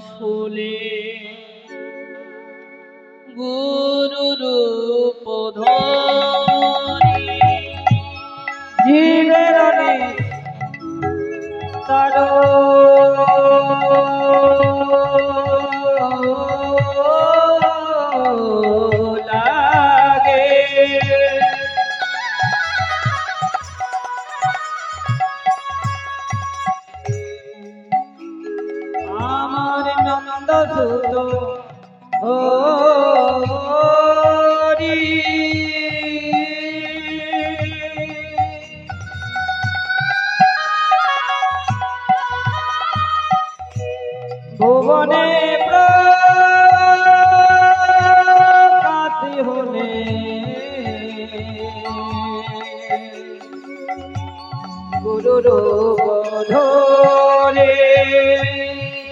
ফুলে গুরু রূপ ধরি জীবের তার লাগে আমার নন্দ সুত হরি ভুবনে প্রকাশি হলে গুরুর ধরে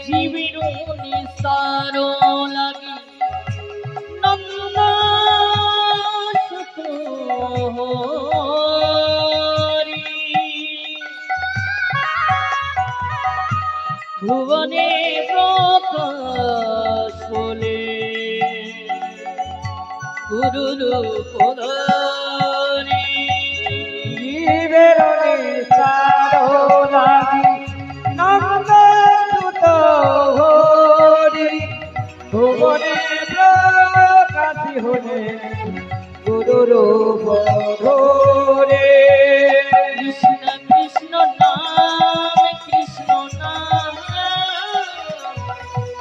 জীবের নিস্তার লাগি নন্দ সুত হরি ভুবনে প্রকাশ হলে গুরু রূপ ধরি জীবের নিস্তার লাগি নন্দ সুত হরি ভুবনে প্রকাশি হলে গুরুর ধরে কৃষ্ণ কৃষ্ণ নাম কৃষ্ণ নাম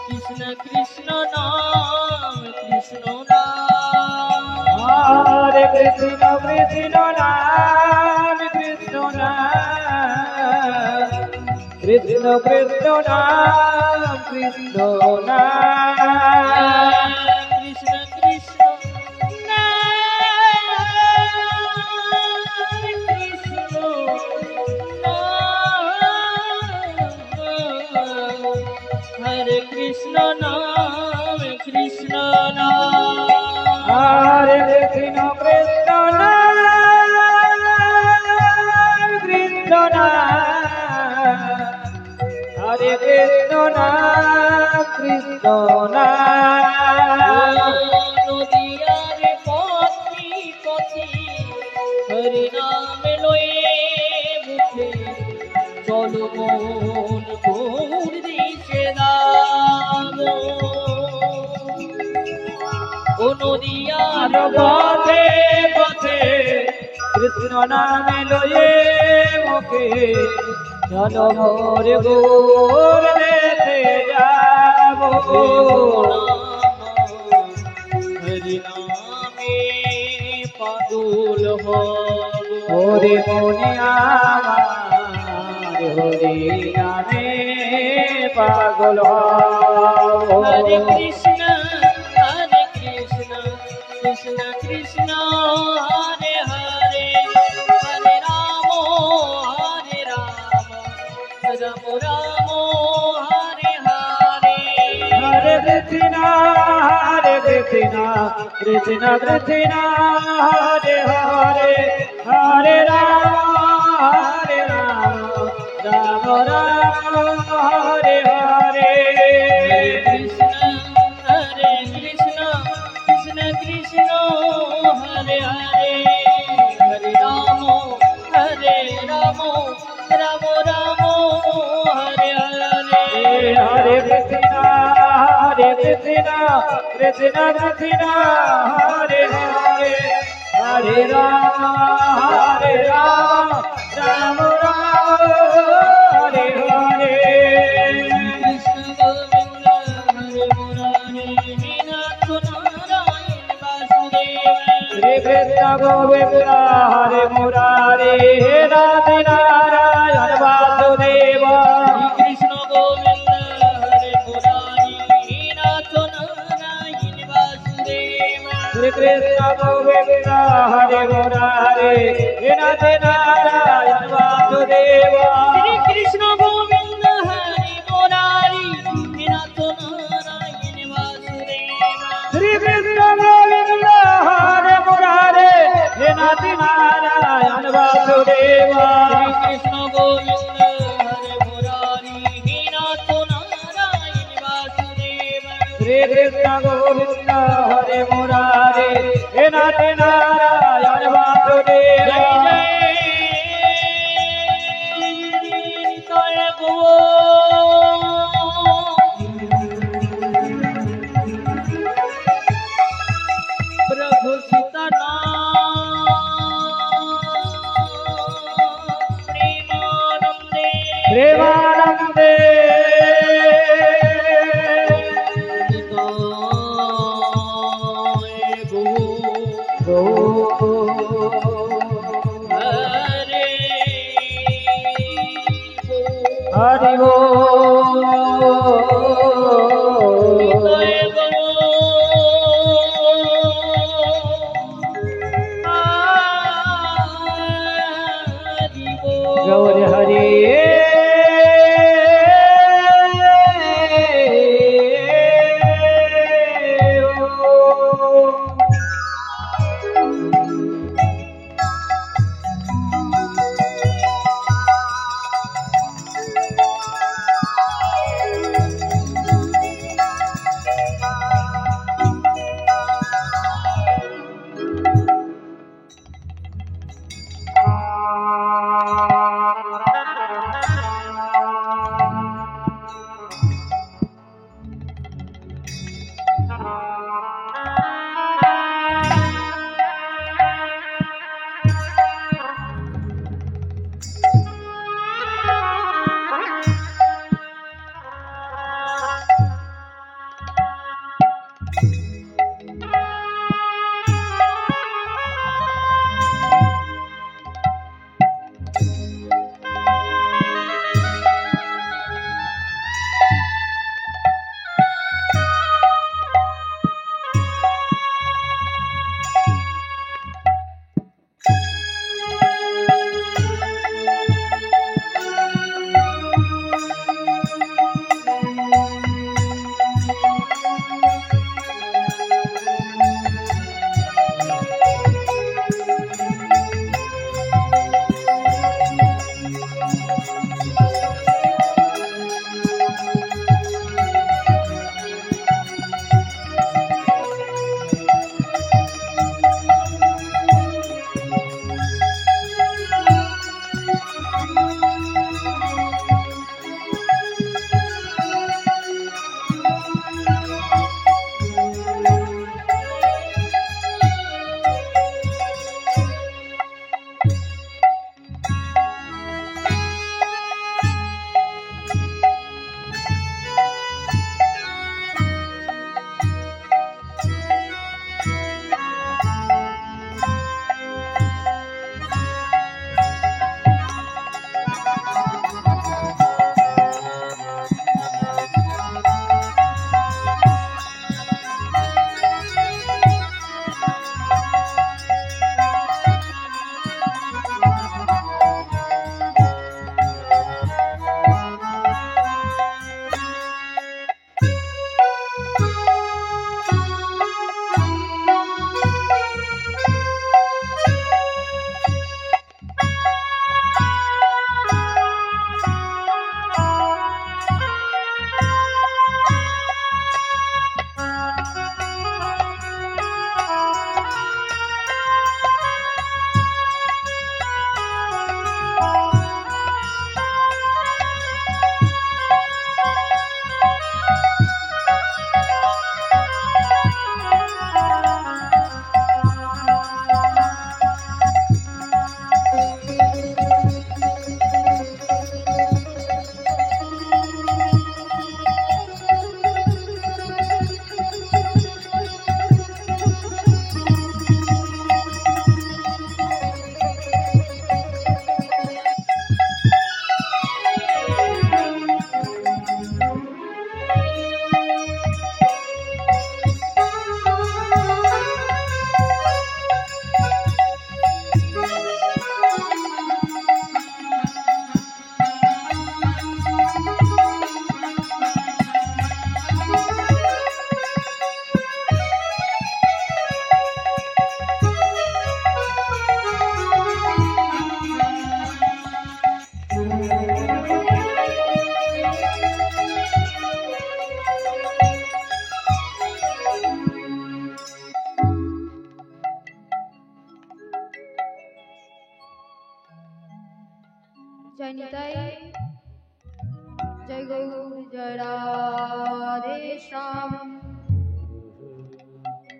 কৃষ্ণ কৃষ্ণ নাম কৃষ্ণ নাম হরে কৃষ্ণ কৃষ্ণ নাম কৃষ্ণ নাম কৃষ্ণ কৃষ্ণ নাম কৃষ্ণ নাম কৃষ্ণ কৃষ্ণ নাম কৃষ্ণ নাম হরে কৃষ্ণ নাম কৃষ্ণ নাম হরে কৃষ্ণ কৃষ্ণ নাম কৃষ্ণ নাম হরে কৃষ্ণ নাম কৃষ্ণ নাম নদিয়ারে পথি পথি হরি নাম লয়ে মুখে চলো মন ভোর দিশে দাম ও নদিয়ার পথে পথে কৃষ্ণ নামে লয়ে মুখে চলো মোর গোর দেশে যাব হরি নামে পাগল হব ওরে মনে আমার হরি নামে পাগল হরে হব। কৃষ্ণ কৃষ্ণ কৃষ্ণ হরে হরে হরে রাম রাম রাম হরে হরে হরে কৃষ্ণ কৃষ্ণ কৃষ্ণ হরে হরে হরে রাম রাম রাম হরে হরে কৃষ্ণ কৃষ্ণ কৃষ্ণ কৃষ্ণ হরে হরে হরে রাম রাম রাম হরে হরে হরে কৃষ্ণ কৃষ্ণ কৃষ্ণ হরে হরে হরে রাম রাম রাম হরে হরে কৃষ্ণ গোবিন্দ হরে মুরারি নাথ নারায়ণ বাসুদেব শ্রী কৃষ্ণ গোবিন্দ হরে মুরারি রাধে নারায়ণ বাসুদেব কৃষ্ণ গোবিন্দ হরে মুরারি নাথ নারায়ণ বাসুদেব শ্রী কৃষ্ণ গোবিন্দ হরে মুরারি রাধে নারায়ণ বাসুদেব শ্রী কৃষ্ণ গোবিন্দ হরে মুরারি নাথ নারায়ণ বাসুদেব শ্রী কৃষ্ণ গোবিন্দ হরে মুরারি রাধে নারায়ণ বাসুদেব কৃষ্ণ গোবিন্দ হরে মুরারি নাথ নারায়ণ বাসুদেব श्री कृष्ण गोविंद हरे मुरारे हे नाथ नारायण वासुदेव जय जय निताय गौर प्रभु सीतानाम प्रेमानंदे प्रेमानंदे निताय गौर জয় নিতাই জয় গৌর জয় রাধে শ্যাম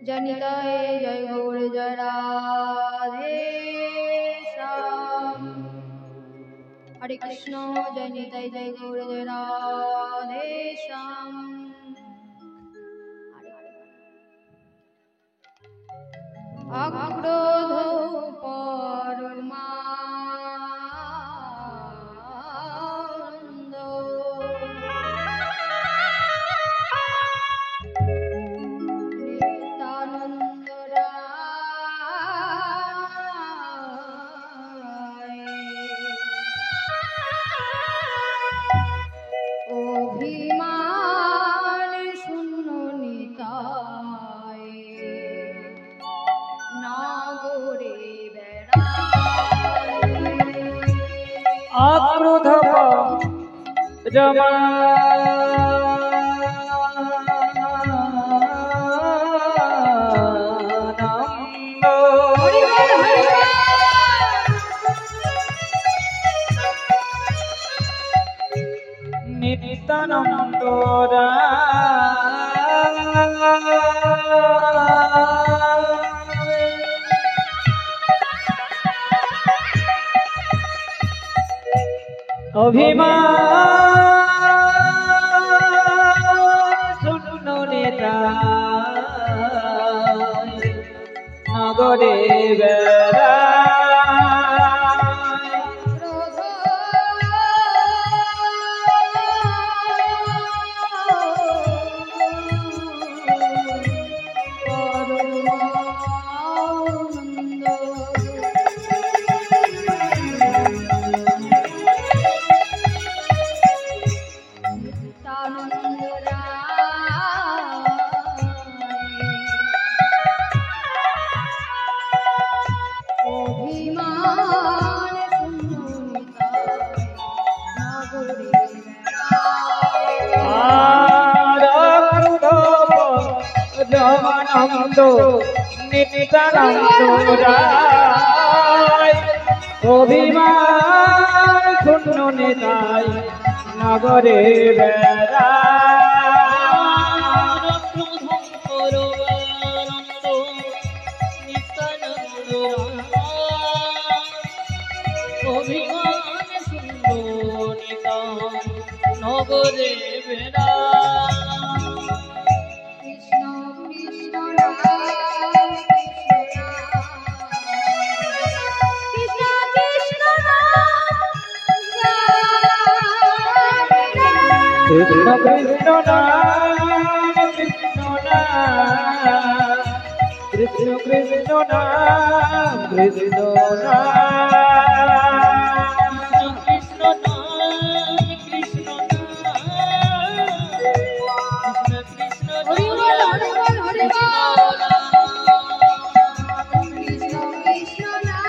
জয় নিতাই জয় গৌর জয় রাধে শ্যাম হরে কৃষ্ণ জয় নিতাই জয় গৌর জয় রাধে শ্যাম অক্রোধ পরমানন্দ নিত্যানন্দ রায় অভিমান শূন্য নিতাই নাগরে আক্রোধ নিত্যানন্দ অভিমান শূন্য নেতা নগরে বেড়া জমানন্দ নিত্যানন্দ রায় অভিমান শূন্য নেতাই নগরে বেড়া নগরে বেড়া কৃষ্ণ কৃষ্ণ নাম কৃষ্ণ নাম কৃষ্ণ কৃষ্ণ নাম কৃষ্ণ নাম কৃষ্ণ নাম কৃষ্ণ নাম কৃষ্ণ হরি বল হরি বল হরি বল কৃষ্ণ কৃষ্ণ কৃষ্ণ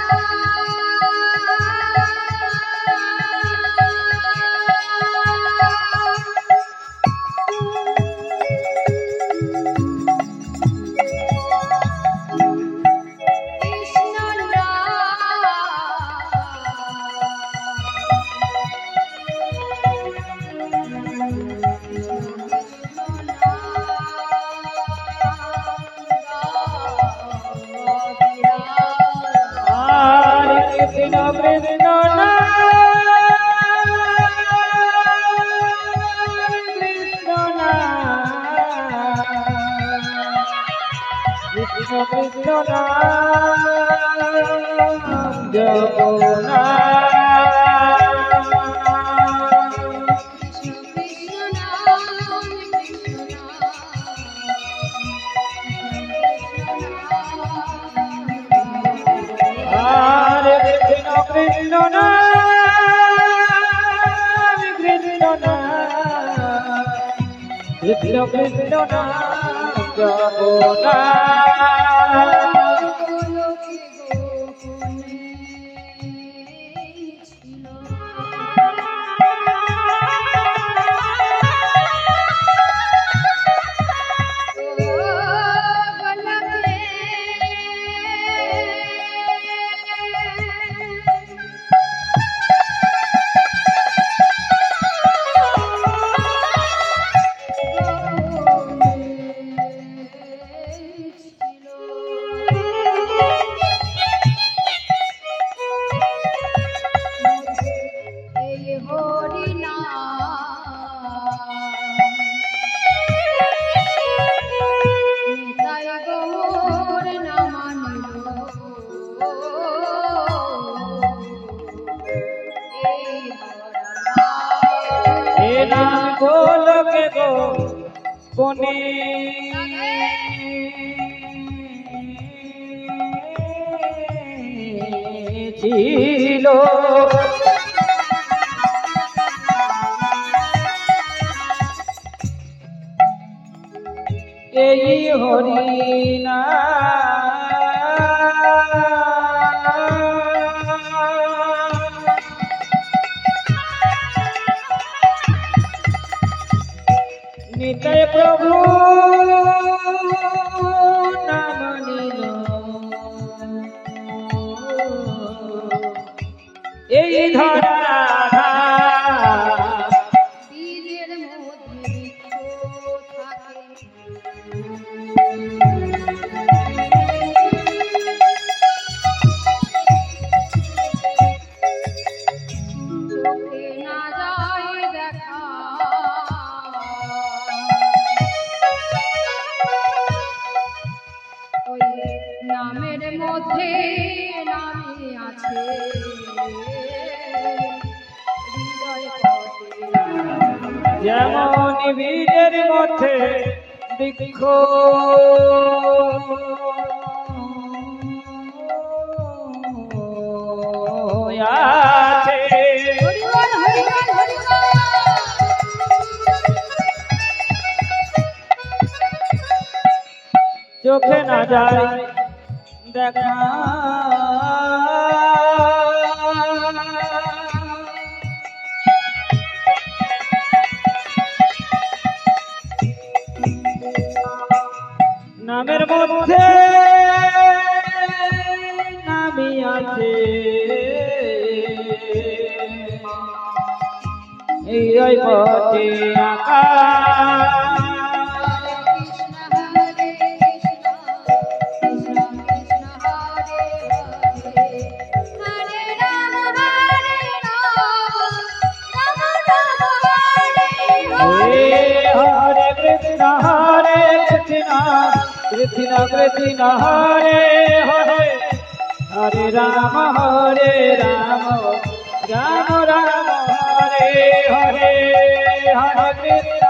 কৃষ্ণ কৃষ্ণ কৃষ্ণ নাম জপনা কৃষ্ণ নাম কৃষ্ণ নাম কৃষ্ণ কৃষ্ণ নাম জপনা কোনে ছিল এই হরিনা নিতাই প্রভু নাম নিল এই ধরা বীজের মধ্যে বৃক্ষ থাকে চোখে না যায় দেখা ওই নামের মধ্যে নামে আছে হৃদয় পথে যেমন বীজের মধ্যে বৃক্ষ আছে হরিবল হরিবল হরিবল চোখে না যায় দেখা নামের মধ্যে নামি আছে এই পথে আকাশ हरे कृष्ण कृष्ण कृष्ण हरे हरे हरे राम राम राम हरे हरे हरे कृष्ण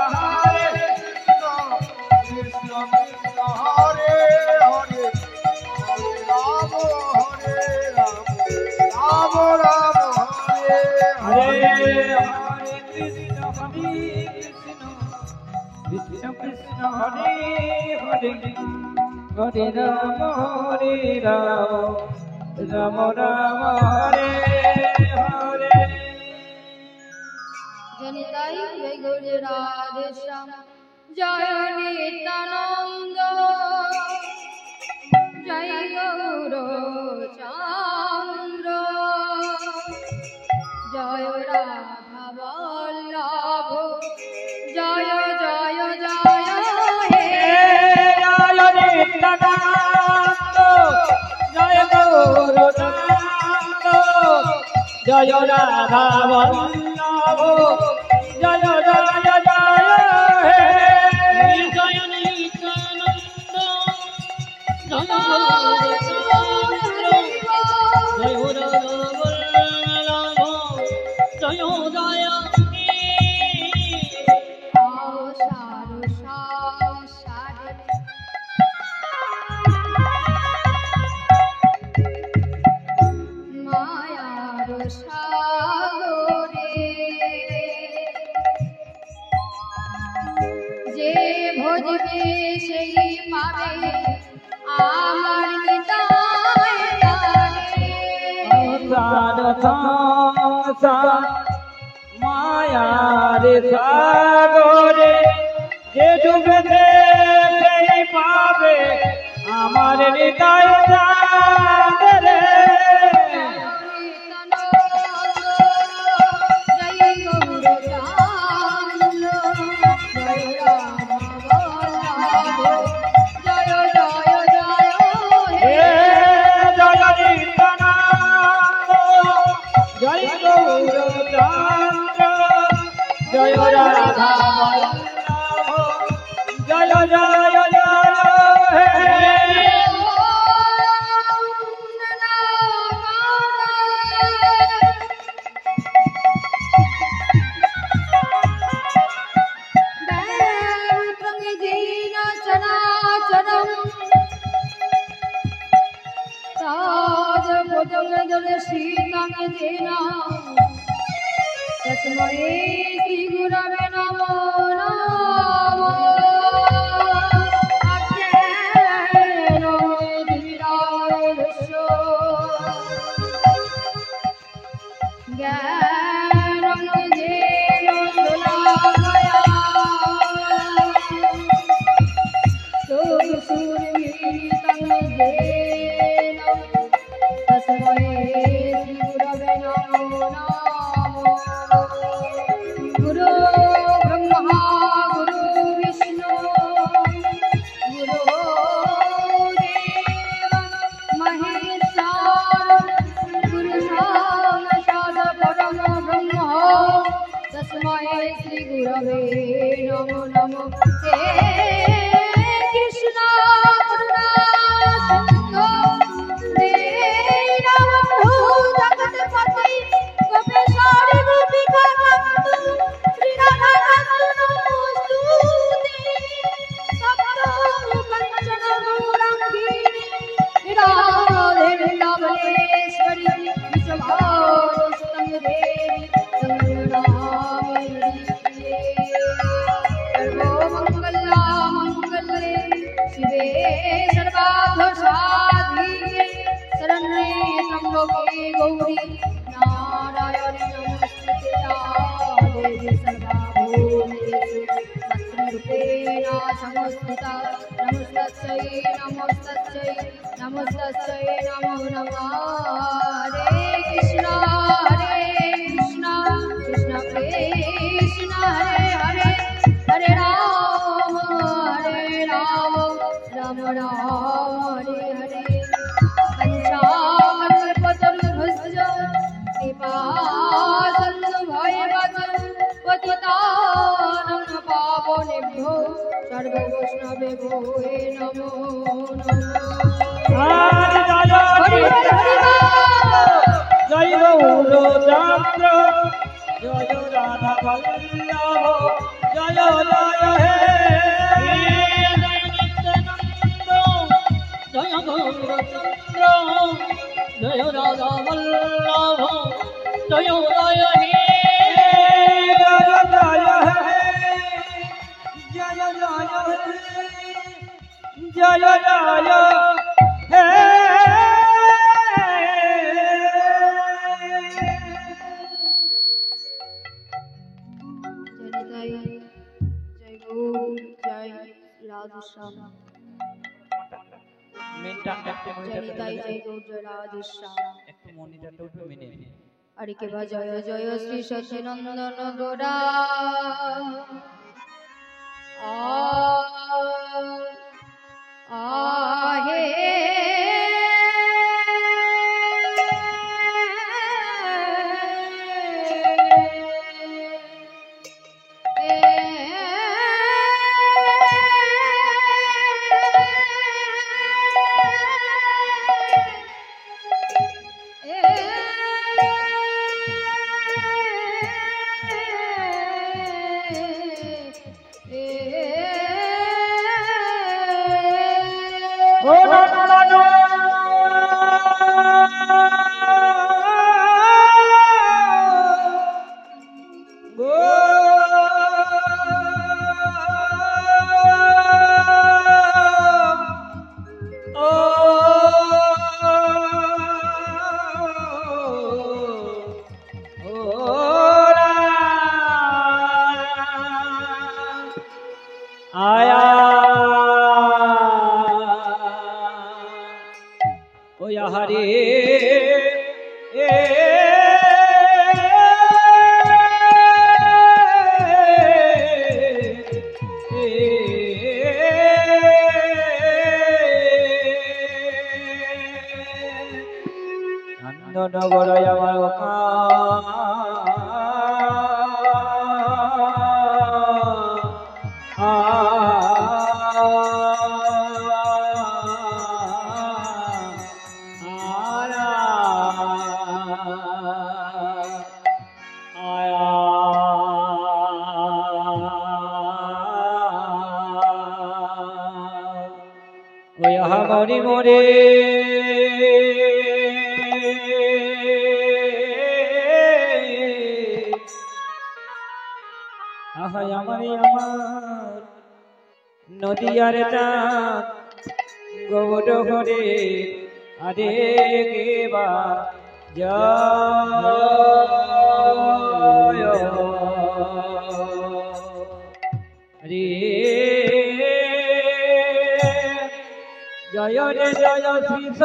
कृष्ण कृष्ण हरे हरे राम राम हरे हरे हरे हरे कृष्ण कृष्ण कृष्ण हरे हरे हरे राम राम हरे हरे জনিতাই জয় গৌর রাধে শ্যাম জয় নিত্যানন্দ জয় গৌর চন্দ্র জয় রাধা বল্লভ জয় জয় জয় হে জয় নিত্যানন্দ জয় গৌরচন্দ্র জয় রাধা বল্লভ জয় জয় জয় হে জয় নিত্যানন্দ জয় গৌরচন্দ্র জয় রাধা বল্লভ জয় জয় মায়ার সাগরে যে ভজবে সেই পাবে আমার নিতাই মায়ার সাগরে যে ডুবেছে সেই পাবে আমার হৃদয় সাগরে জয় গৌর চন্দ্র জয় রাধা বল্লভ জয় জয় জয় হে জয় নিত্যানন্দ জয় গৌরচন্দ্র জয় রাধা বল্লভ জয় জয় জয় হে যে चरम ताज भुजगदल शीतं जेना तस्मै श्री गुरवे नमो नमः अज्ञानो धीरावृषो ज्ञानं जेन दुलामया सूर्यमीतं जेन तस्मै श्री गुरवे नमो नमः गुरु ब्रह्मा गुरु विष्णु गुरु देव महेश्वर गुरु साक्षात् परम ब्रह्म तस्मै श्री गुरवे नमो नमः हे कृष्ण करुणा सिंधु दीनबन्धु जगत्पति गोपेश्वरी गोपिका कांत श्री राधा कांत नमोस्तुते सप्त कंचन गौरांगी राधे वृंदावनेश्वरी विश्वभानुसुतं देवी संगनामेरि सर्वमङ्गलमाङ्गल्ये शिवे सर्वार्थसाधिके शरण्ये त्र्यम्बके गौरी नारायणे नमोस्तुते या देवी सर्वभूतेषु तत्त्वरूपेण संस्थिता नमस्तस्यै नमस्तस्यै नमस्तस्यै नमो नमः हरे कृष्ण कृष्ण कृष्ण हरे हरे हरे राम राम राम हरे हरे पंचामृतपतरुभुज कृपासन्दुभयवच पतितानं पावनेभ्यो सर्ववैष्णवेभ्यो नमो नमः हरि हरि जय गौरचंद्र जय राधा वल्लभ जय जय हे जय गौरचंद्र जय राधा वल्लभ जय जय हे जय जय हे जय गौर जय राधे श्याम जनिताई जय गौर जय राधे श्याम अरे के बा जय जय श्री सच्चिनंदन गोरा आहे ওই আহা মরি মরে আহা আমারি আমার নদিয়ার চাঁদ গৌর হরে আরে গেবা জয় রে জয় রে জয় শ্রীশ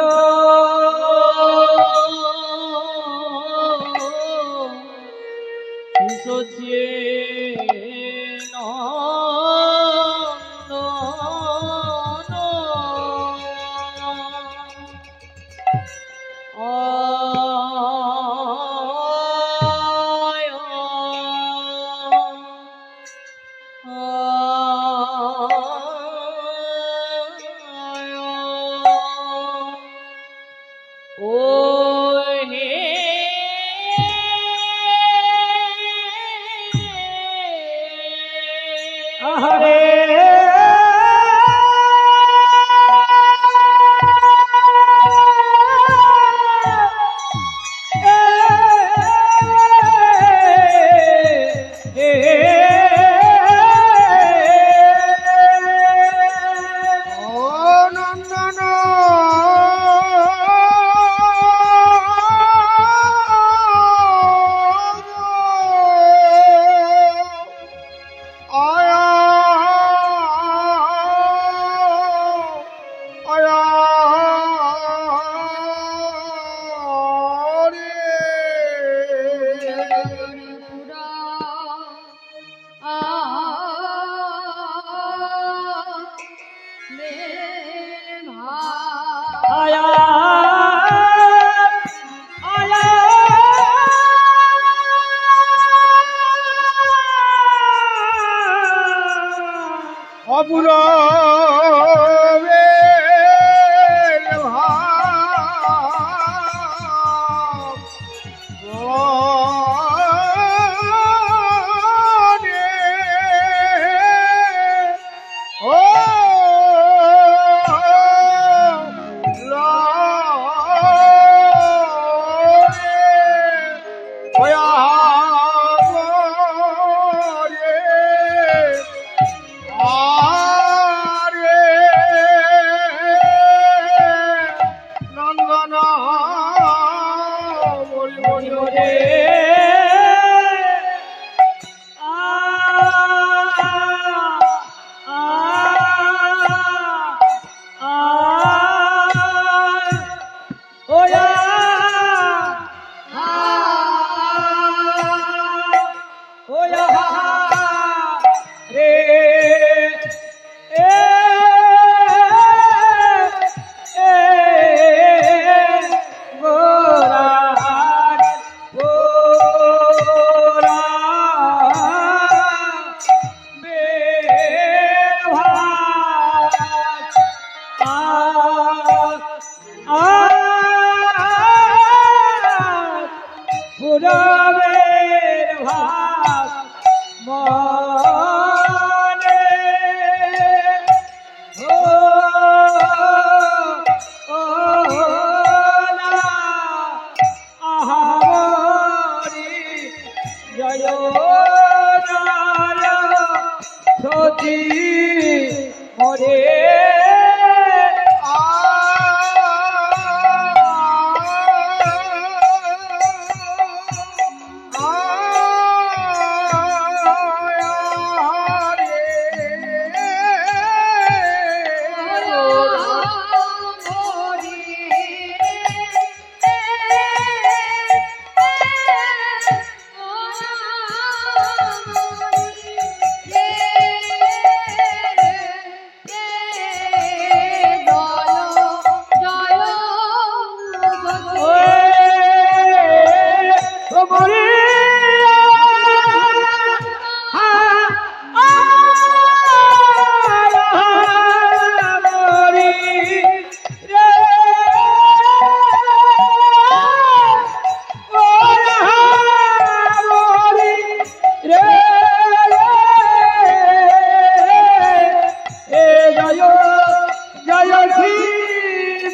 জয় শ্রী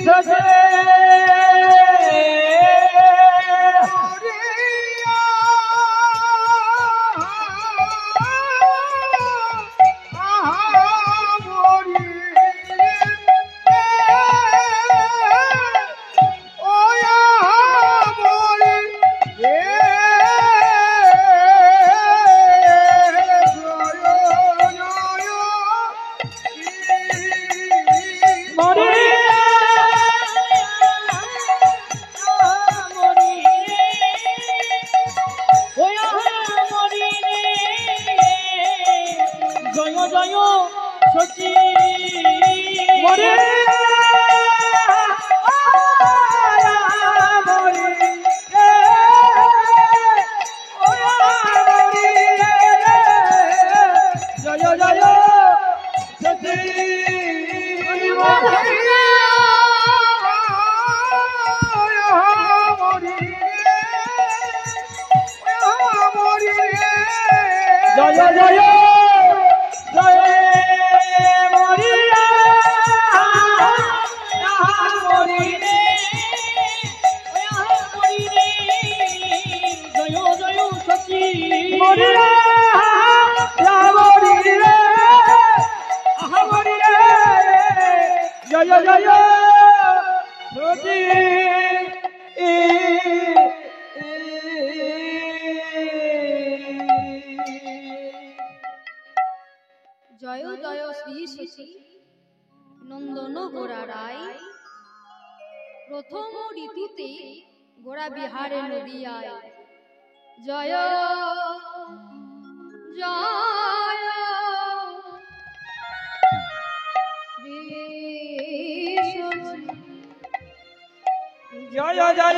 সজে জয় জয় শ্রী শশী নন্দন গোরা রায় প্রথম ঋতুতে গোরা বিহারে নদিয়ায় জয় জয় শ্রী শশী জয় জয়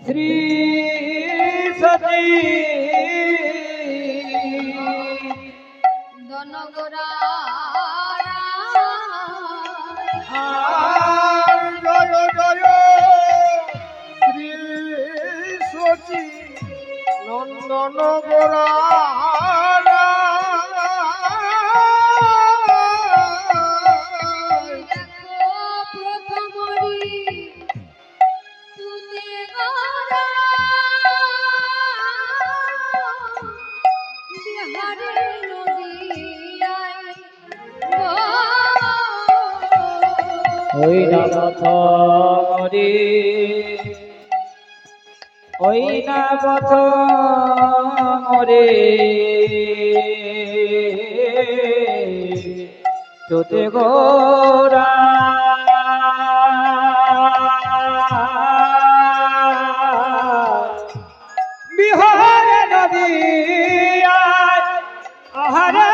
শ্রী নন্দন গোরা ওই না পথ মরি ওই না পথ মরে তোতে গোরা বিহারে নদী আহারে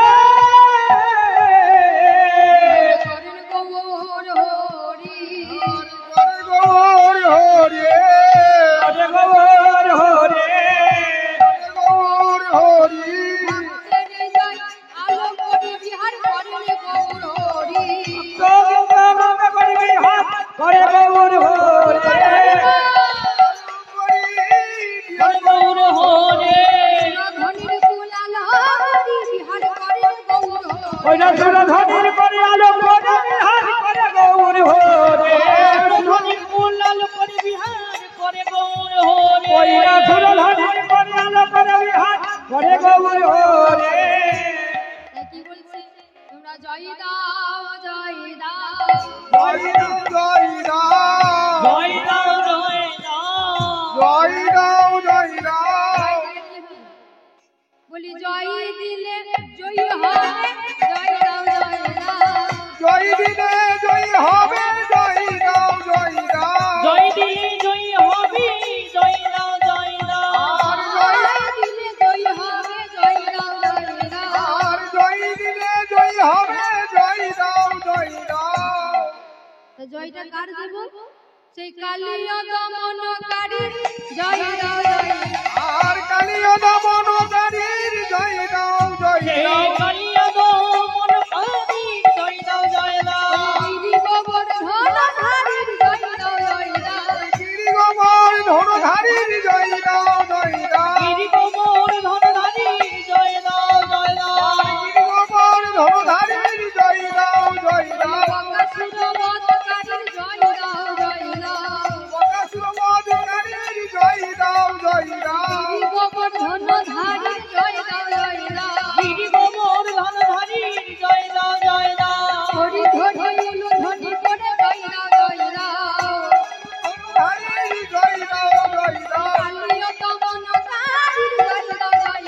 ধনির করে আলো করে বিহার করে গৌর হরে ধনির কুলাল করে বিহার করে গৌর হরে ওইরা ধনির করে আলো করে বিহার করে গৌর হরে কি বলছে তোমরা জয় দাও জয় দাও জয় দাও দিলে জয়ী হবে জয় দাও জয় দাও জয় দিলে জয়ী হবে জয় দাও জয় দাও আর জয় দিলে জয় হবে জয় দাও জয় দাও আর জয় দিলে জয় হবে জয় দাও জয় দাও তো জয়টা কার দেব সেই কালিয় দমনকারীর জয় দাও জয় আর কালিয় দমনকারীর জয় দাও জয় সেই দাও কালিয়া দমনকারীর জয় দাও জয় দাও গিরি গোবর্ধনধারীর জয় দাও জয় দাও গিরিগোবর ধনুধারীর জয় দাও জয় দাও গিরি গোবর ধনধারীর জয় দাও জয় দাও গিরিগোবর ধনুধারীর জয় দাও জয় দাও বকাসুরবধকারীর জয় দাও জয় দাও বকাসুরবধকারীর জয় দাও জয় দাও গিরি গোবর্ধনধারীর জয় দাও জয় দাও গিরি গোবর ধনধারীর জয় দাও জয় দাও হরি ধরি উলুধ্বনি করে জয় দাও জয় দাও ধনুধারীর জয় দাও জয় দাও কালিয় দমনকারীর জয় দাও জয় দাও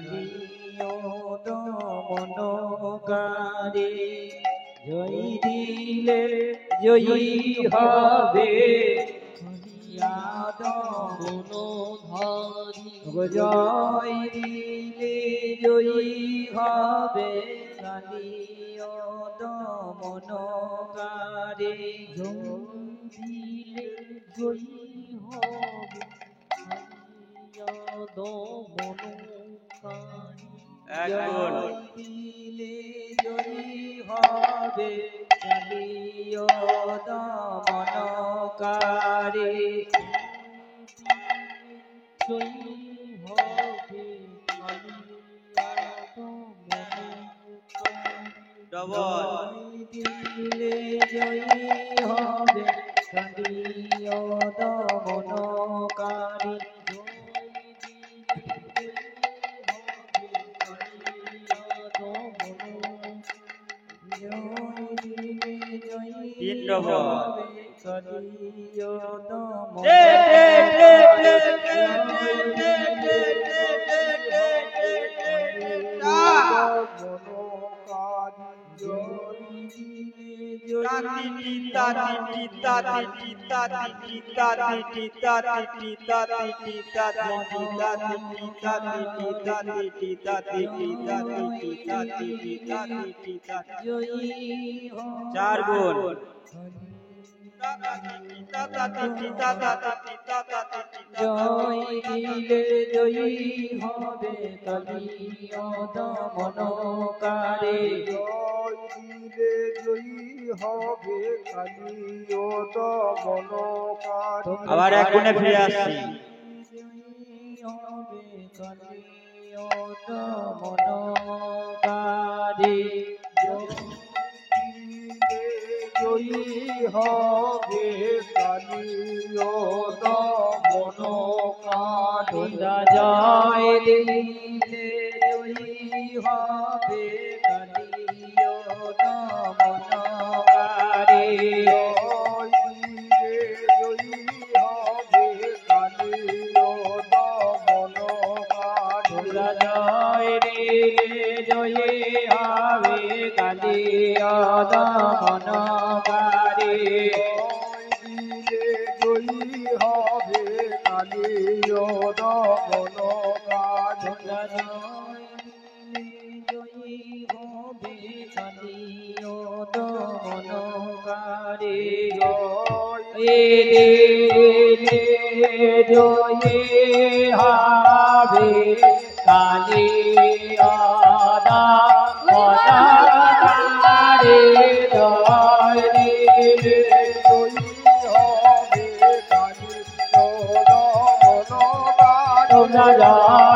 কালিয় দমনকারীর জয় দিলে জয়ী হবে গিরি দমনকারী জয় দিলে জয়ী হবে কালিয় দমনকারী জয় দিলে জয়ী হবে কালিয় দমনকারী জয় দিলে জয়ী হবে কালিয় দমনকারী জয়ী হবে কালিয় দমনকারী জয় দিলে জয়ী হবে কালিয়া দমনধারী জয় দিলে জয়ী হবে কালিয় দমনকারী জয় দিলে জয়ী হবে দিলে জয়ী হবে কালিয় দমনকারী জয়ী হবে দিলে জয়ী হবে কালিয় দমনকারী চার গুণ জয় দিলে জয়ী হবে কালিয় দমনকারী জয় দিলে জয়ী হবে কালিয় দমনকারী আবার এক গুণে ফিরে আসছি জয়ী হবে কালিয় দমনকারী জয় দিলে জয়ী হবে কালিয় দমনকারী জয় দিলে জয়ী হবে কালিয় দমনকারী জয় দিলে জয়ী হবে কালিয় দমনকারী দিলে জয়ী হবে কালিয় দমনকারী জয়ী হবে কালিয় দমনকারী দিলে জয়ী হবে কালিয় দমনকারী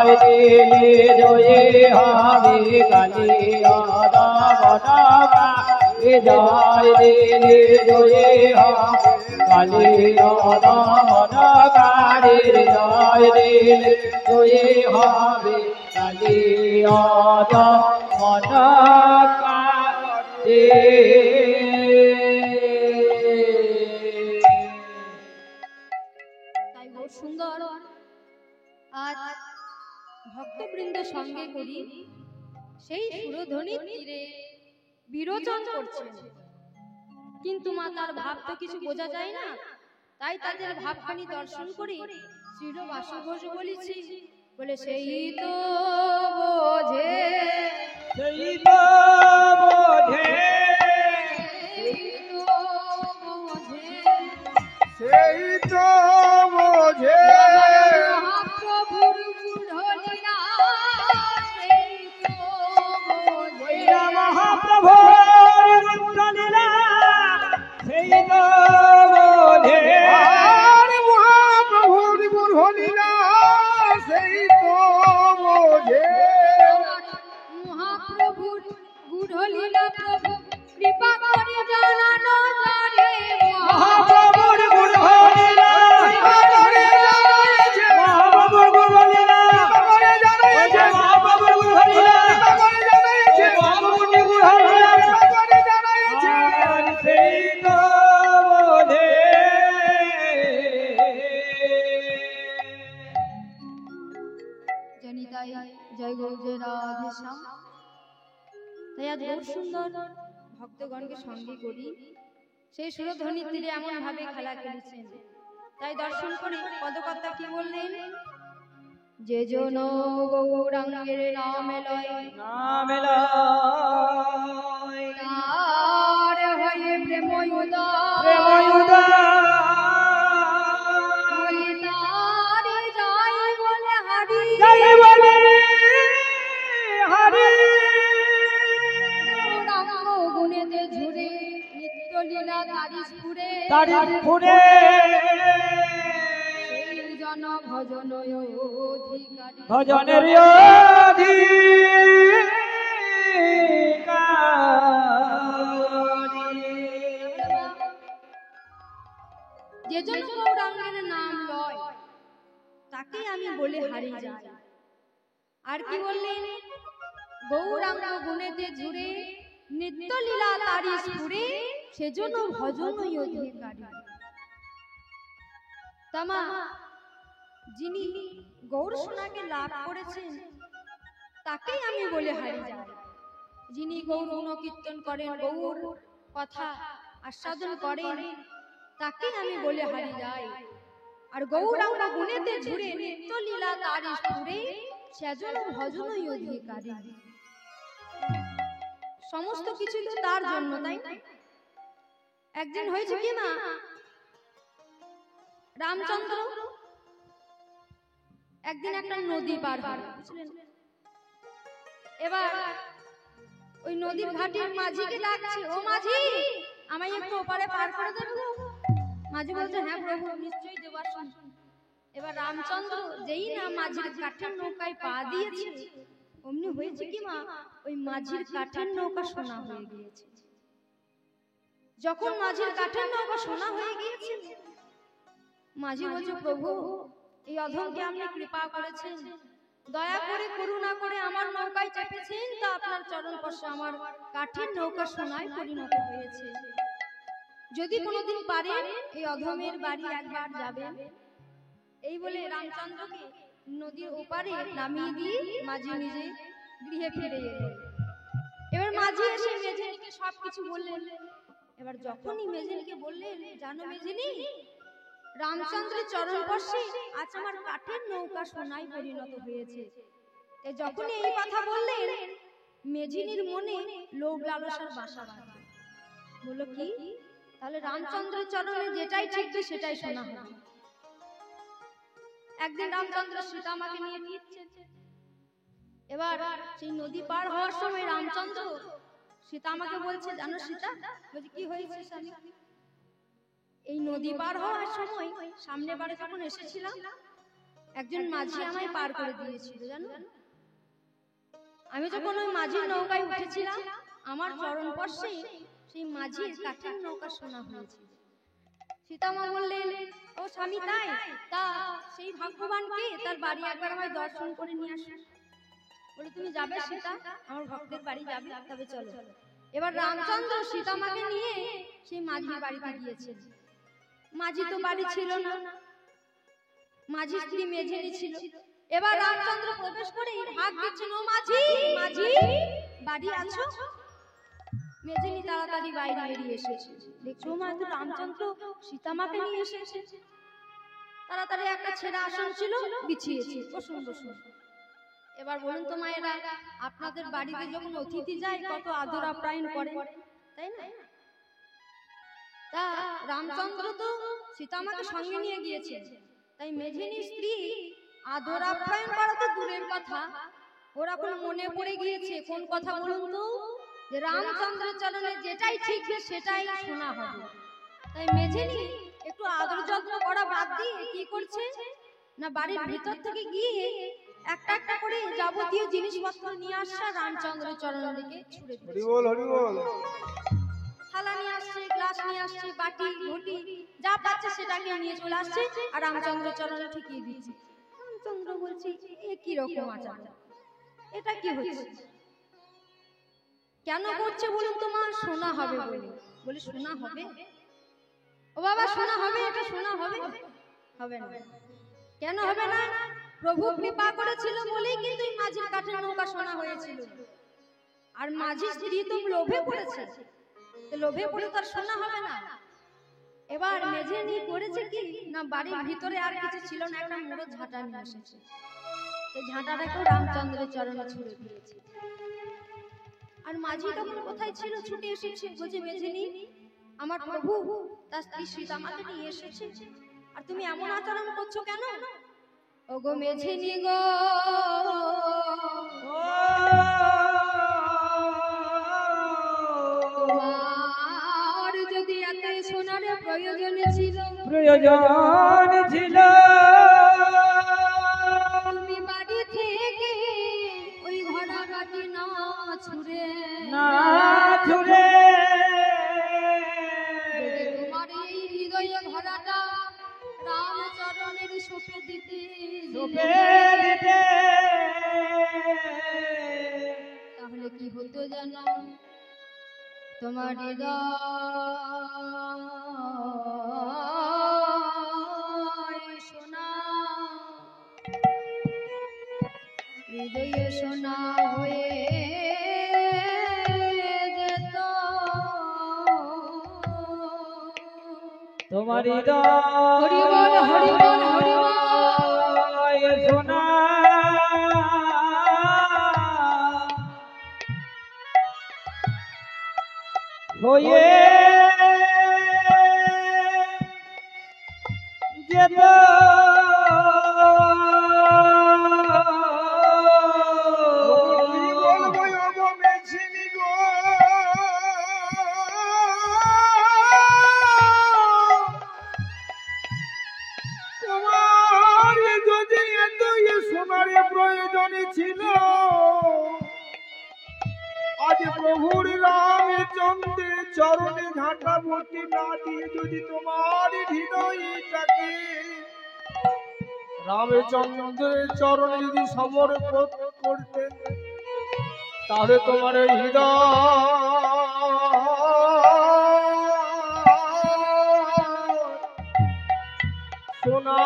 জয় দিলে জয়ে হবে কালিয়াদা বনকা জয় দিলে জয়ে হবে কালিয়াদা বনকারের জয় দিলে জয়ে হবে কালিয়াদা তাই বহু সুন্দর আজ ভক্তবৃন্দ সঙ্গে করি সেই সুরধ্বনির তীরে বিরোচন করছেন, কিন্তু মা তার ভাব তো কিছু বোঝা যায় না, তাই তাদের ভাবখানি দর্শন করে শ্রীর বাসুঘোষ বলেছি, বলে সেই তো বোঝে সেই তো বোঝে সেই তো বোঝে মহাপ্রভুর গুঢ়লীলা, সেই তো বোঝে মহাপ্রভুর গুঢ়লীলা সেই তো বোঝে আর মহাপ্রভুর গুঢ়লীলা সেই তো বোঝে মহাপ্রভুর গুঢ়লীলা প্রভু কৃপা করে জানানো জানে মহাপ্রভুর গুঢ়লীলা মহাপ্রভুর গুঢ়লীলা মহাপ্রভুর গুঢ়লীলা মহাপ্রভুর গুঢ়লীলা সেই তো বোঝে জানি তাই জয় গৌ জয় রাধে শ্যাম। তাই আজ বহু সুন্দর ভক্তগণকে সঙ্গে করি সেই সুরধ্বনির তীরে এমন ভাবে খেলা খেলেছেন, তাই দর্শন করে পদকর্তা কি বললেন, যে জন গৌরাঙ্গের নাম লয় নাম লয় তার হয়ে প্রেম উদয় প্রেম উদয় তারে জয় বলে হারি জয় বলে হরি গৌরাঙ্গ গুণেতে ঝুরে নিত্য লীলা তারিশ পুরে তারিফ ফুরে সেই জন ভজন অধিকারী ভজনের অধিকারী যে জন গৌরাঙ্গের নাম লয় তাকে আমি বলে হারি যাই। আর কি বললেন, গৌরাঙ্গ গুণেতে ঝুরে নিত্য লীলা তারিশ পুরে সেজন্য ভজনই অধিকারী। তামা যিনি গৌর সোনাকে লাভ করেছেন তাকেই আমি বলে হারি যাই। যিনি গৌর অনুকীর্তন করেন, গৌর কথা আস্বাদন করেন, তাকে আমি বলে হারি যাই। আর গৌরাঙ্গ গুণেতে ঝুরে নিত্য লীলা তারিশ পুরে সেজন্য ভজনই অধিকারী। সমস্ত কিছু তো তার জন্য, তাই না? একদিন হয়েছে কি না, রামচন্দ্র একদিন একটা নদী পার হল, বুঝলেন? এবার ওই নদীর ঘাটের মাঝিকে ডাকছে, ও মাঝি আমায় একটু ওপারে পার করে দেবে গো? মাঝি বলছে, হ্যাঁ প্রভু নিশ্চয়ই দেব, আসুন। এবার রামচন্দ্র যেই না মাঝির কাঠের নৌকায় পা দিয়েছে, অমনি হয়েছে কি মা, ওই মাঝির কাঠের নৌকা সোনা হয়ে গিয়েছে। যখন মাঝির কাঠের নৌকা সোনা হয়ে গিয়েছে, মাঝি বলছে, প্রভু এই অধমকে আপনি কৃপা করেছেন, দয়া করে করুণা করে আমার নৌকায় চেপেছেন, তা আপনার চরণ স্পর্শে আমার কাঠের নৌকা সোনায় পরিণত হয়েছে। যদি কোনোদিন পারেন এই অধমের বাড়ি একবার যাবেন। এই বলে রামচন্দ্রকে নদীর ওপারে নামিয়ে দিয়ে মাঝি নিজে গৃহে ফিরে এলেন। এবার মাঝি এসে মেজেনিকে সবকিছু বললেন। এবার যখনই মেজেনিকে বললেন, জানো মেজেনি, রামচন্দ্রের চরণ স্পর্শে আজ আমার কাঠের নৌকা সোনায় পরিণত হয়েছে। তাই যখনই এই কথা বললেন, মেজিনীর মনে লোভ লালসার বাসা বাঁধল। বলল কি, তাহলে রামচন্দ্রের চরণে যেটাই ঠিকবে সেটাই শোনা হবে। একদিন রামচন্দ্র সীতামাকে নিয়ে ফিরছে। এবার সেই নদী পার হওয়ার সময় রামচন্দ্র সীতামাকে বলছে, জানো সীতা, বলছে কি হয়েছে স্বামী, এই নদী পার হওয়ার সময় সামনে বারে যখন এসেছিলাম একজন মাঝি আমায় পার করে দিয়েছিল জানো। আমি যখন ওই মাঝির নৌকায় উঠেছিলাম আমার চরণ স্পর্শে সেই মাঝির কাঠের নৌকা শোনা হয়েছিল। সীতামা বললেন, ও স্বামী তাই, তা সেই ভাগ্যবানকে তার বাড়ি একবার আমায় দর্শন করে নিয়ে আসুন। বলে, তুমি যাবে সীতা, আমার ভক্তের বাড়ি যাবে, তবে চলো। এবার রামচন্দ্র সীতামাকে নিয়ে সেই মাঝির বাড়িতে গিয়েছে। মাঝি তো বাড়ি ছিল না, মাঝির স্ত্রী মেঝেনি ছিল। এবার রামচন্দ্র প্রবেশ করে হাঁক দিচ্ছেন, ও মাঝি, মাঝি বাড়ি আছো? মেঝেনি তাড়াতাড়ি বাইরে বেরিয়ে এসেছে। দেখছো মা, তো রামচন্দ্র সীতামাকে নিয়ে এসেছে। তাড়াতাড়ি একটা ছেঁড়া আসন ছিল বিছিয়েছে, বসুন বসুন। এবার বলুন তো মায়েরা, আপনাদের বাড়িতে যখন অতিথি যায় কত আদর আপ্যায়ন করেন, তাই না? তা রামচন্দ্র তো সীতামাকে সঙ্গে নিয়ে গিয়েছে, তাই মেঝেনি স্ত্রী আদর আপ্যায়ন করা তো দূরের কথা, ওরা কোন মনে পড়ে গিয়েছে কোন কথা বলুন তো, যে রামচন্দ্রের চরণে যেটাই ঠিক সেটাই শোনা হবে। তাই মেঝেনি একটু আদর যত্ন করা বাদ দিয়ে কি করছে না, বাড়ির ভিতর থেকে গিয়ে একটা একটা করে যাবতীয় জিনিসপত্র নিয়ে আসছে, রামচন্দ্রের চরণের দিকে ছুঁড়ে দিচ্ছে। হরি বল, হরি বল। থালা নিয়ে আসছে, গ্লাস নিয়ে আসছে, বাটি ঘটি যা পাচ্ছে সেটাকে নিয়ে চলে আসছে আর রামচন্দ্রের চরণে ঠেকিয়ে দিচ্ছে। রামচন্দ্র বলছে, এ কি রকম আচার, এটা কি হচ্ছে? কেন করছে বলুন তো মা? শোনা হবে বলে। বলে, শোনা হবে? ও বাবা, শোনা হবে, এটা শোনা হবে? হবে না। কেন হবে না? প্রভু কৃপা করেছিল বলেই কিন্তু এই মাঝির কাঠের নৌকা শোনা হয়েছিল। আর মাঝির স্ত্রী তো লোভে পড়েছে, লোভে পড়ে তার শোনা হবে না। এবার মেঝেনি করেছে কি না, বাড়ির ভিতরে আর কিছু ছিল না, একটা মুড়ো ঝাঁটা নিয়ে এসেছে। এই ঝাঁটাটাকেও রামচন্দ্রের চরণে ছুঁড়ে দিয়েছে। আর মাঝি তখন কোথায় ছিল, ছুটে এসেছে, বলছে, মেঝেনি, আমার প্রভু তার স্ত্রী সীতামাকে নিয়ে এসেছে, আর তুমি এমন আচরণ করছো কেন? ও গো মেঝেনি গো, তোমার যদি এত সোনার প্রয়োজন ছিল, তুমি বাড়ি থেকে ওই ঘোড়া গাড়ি না ছুড়ে তোমার এই হৃদয়ে ঘোড়াটা রামচরণের সোপে দিতে, তাহলে কি হতো জানো? তোমার হৃদয় সোনা, হৃদয়ে সোনা হয়ে যেত, তোমার হরি বল, হরি বল, হরি বল। সোনা হয়ে যেত, কি বলবো ওগো মেঝেনি গো, তোমার যদি এতই সোনার প্রয়োজন ছিল, আজ প্রভুর রামচন্দ্রের চরণে ঝাঁটা ভর্তি না দিয়ে যদি তোমার হৃদয়টাকে রামচন্দ্রের চরণে যদি সমর্পণ করতে, তাহলে তোমার হৃদয় সোনা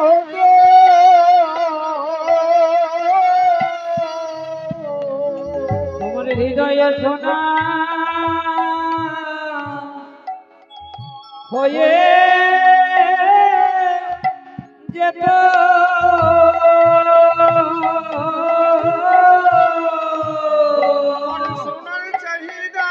হতো। তোমার হৃদয়ে সোনা হয়ে যেত, সোনার চাহিদা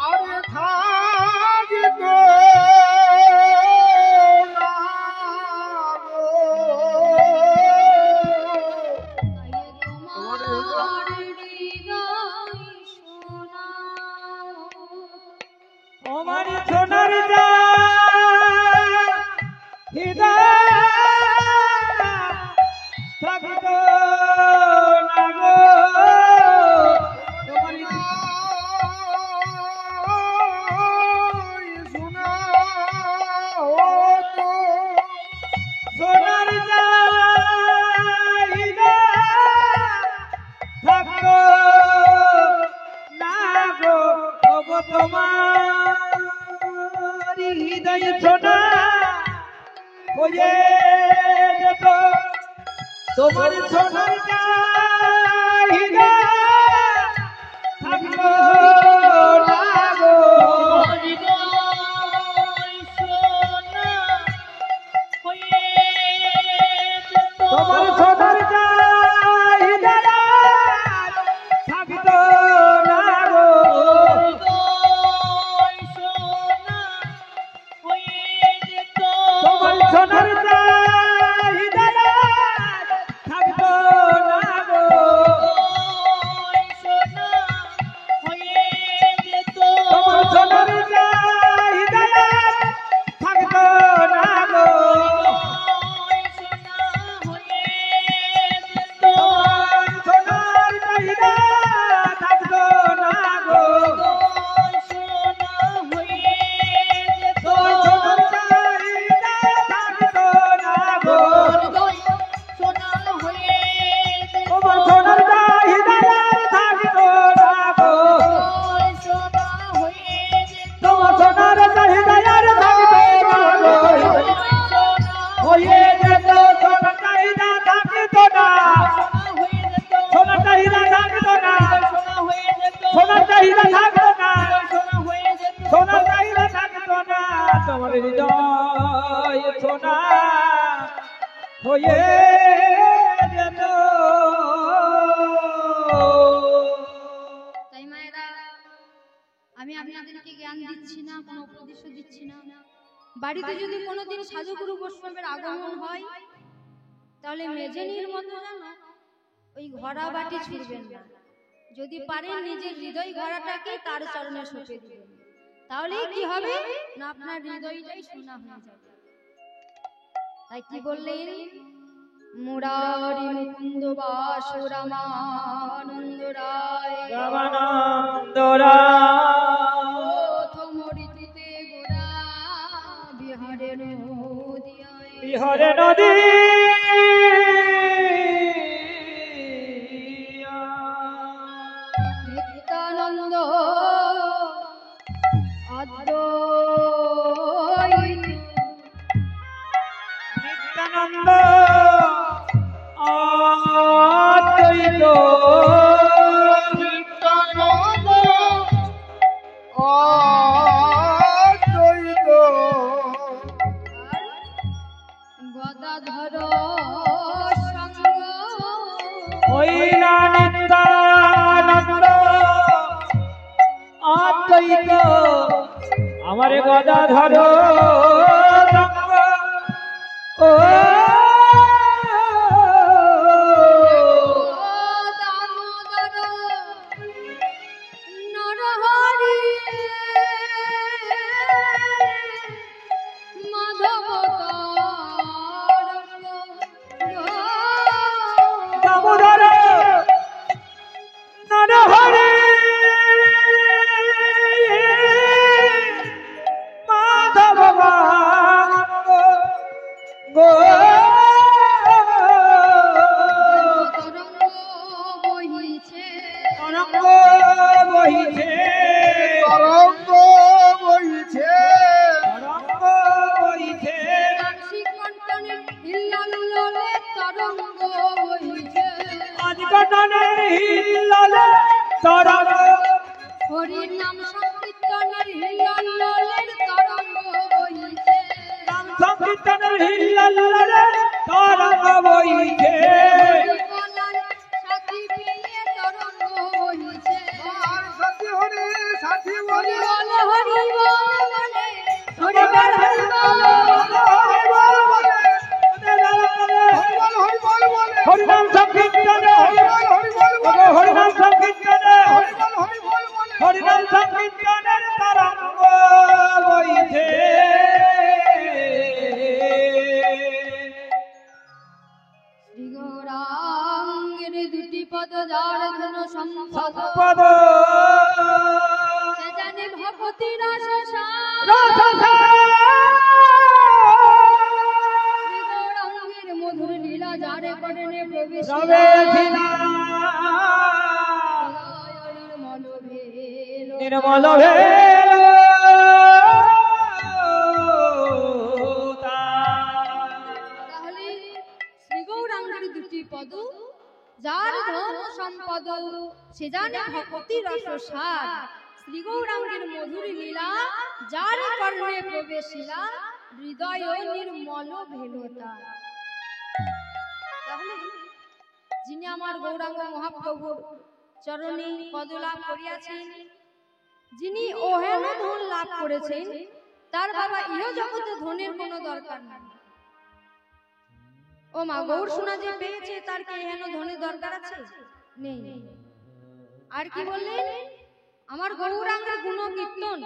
আর থাকিত না গো। তোমার হৃদয় সোনা থাকিত না গো তোমারি সোনা হতো সোনার চাহিদা থাকত না গো ওগো তোমার হৃদয় সোনা হয়ে যেত তোমার সোনার চাহিদা থাকত না গো তোমার সোনার চাহিদা থাকিত না গো তোমার সোনার চাহিদা থাকিত না গো তোমার সোনার চাহিদা থাকিত না গো তোমার সোনার চাহিদা থাকিত না গো তোমার সোনার চাহিদা থাকিত না গো তোমার সোনার চাহিদা থাকিত না গো তোমার সোনার চাহিদা থাকিত না গো হয়ে যেত সোনার চাহিদা থাকিত না সোনার চাহিদা থাকিত না সোনার চাহিদা থাকিত না সোনার চাহিদা থাকিত না তোমার হৃদয় সোনা হয়ে যেত তাই মায়েরা আমি আপনাদেরকে জ্ঞান দিচ্ছি না, কোনো উপদেশ দিচ্ছি না। বাড়িতে যদি কোনোদিন সাধুগুরু বৈষ্ণবের আগমন হয় তাহলে মেজেনির মতো জানো ওই ঘড়া বাটি ছুঁড়বেন না। যদি পারেন নিজের হৃদয় ঘড়াটাকে তার চরণে সঁপে দিবেন, তাহলেই কি হবে না আপনার হৃদয়টাই সোনা হয়ে যাবে। তাই কি বললেন, মুরারি মুকুন্দ বাসুরামানন্দ রায় রামানন্দ রায় প্রথম রীতিতে গোরা বিহারে নদিয়ায় বিহারে নদী নিত্যানন্দ অদ্বৈত নিত্যানন্দ অদ্বৈত নিত্যানন্দ অদ্বৈত গদাধর সঙ্গ হইলা নিত্যানন্দ অদ্বৈত আমার গদাধর সঙ্গ ও দামোদর নরহরি মাধব দামোদর নরহরি মাধব গো তরঙ্গ বহিছে তরঙ্গ বহিছে তরঙ্গ বইছে তরঙ্গ বহিছে রাশি কণ্ঠনের হিল্লোলে তরঙ্গ বহিছে আজগণনের হিল্লোলে তরঙ্গ হরির নাম সংকীর্তনের হিল্লোলের তরঙ্গ বহিছে নাম সংকীর্তনের হিল্লোলে তরঙ্গ বহিছে জীবনার সাথী পেয়ে তরঙ্গ বহিছে আর সাথী হরি সাথী হরি বলি বল হরি বল বলে হরি বল হরি বল হরিনাম সংকীর্তনে হরিনাম সংকীর্তনে হরিনাম সংকীর্তনের তরঙ্গ বইছে শ্রীপদ যার ধন সম্পদ পদ সে জানে ভগতি রস গৌরাঙ্গের মধুর লীলা যারে করেনে প্রবেশ নির্মল ভেল তাহলে শ্রী গৌরাঙ্গের দুটি পদ যার ধন সম্পদ সে জানে ভক্তি রস সার শ্রী গৌরাঙ্গের মধুর লীলা যার কর্ণে প্রবেশিলা হৃদয় নির্মল ভেলতা। তাহলে যিনি আমার গৌরাঙ্গ মহাপ্রভুর চরণে পদলাভ করিয়াছেন, যিনি ওহেন ধন লাভ করেছেন, তার বাবা ইহ জগতে ধনের কোনো দরকার নাই। ও মা, গৌর সোনা যে পেয়েছে তার কি এহেন ধনের দরকার আছে? নেই। আর কি বললেন? আমার গৌরাঙ্গের গুণ কীর্তন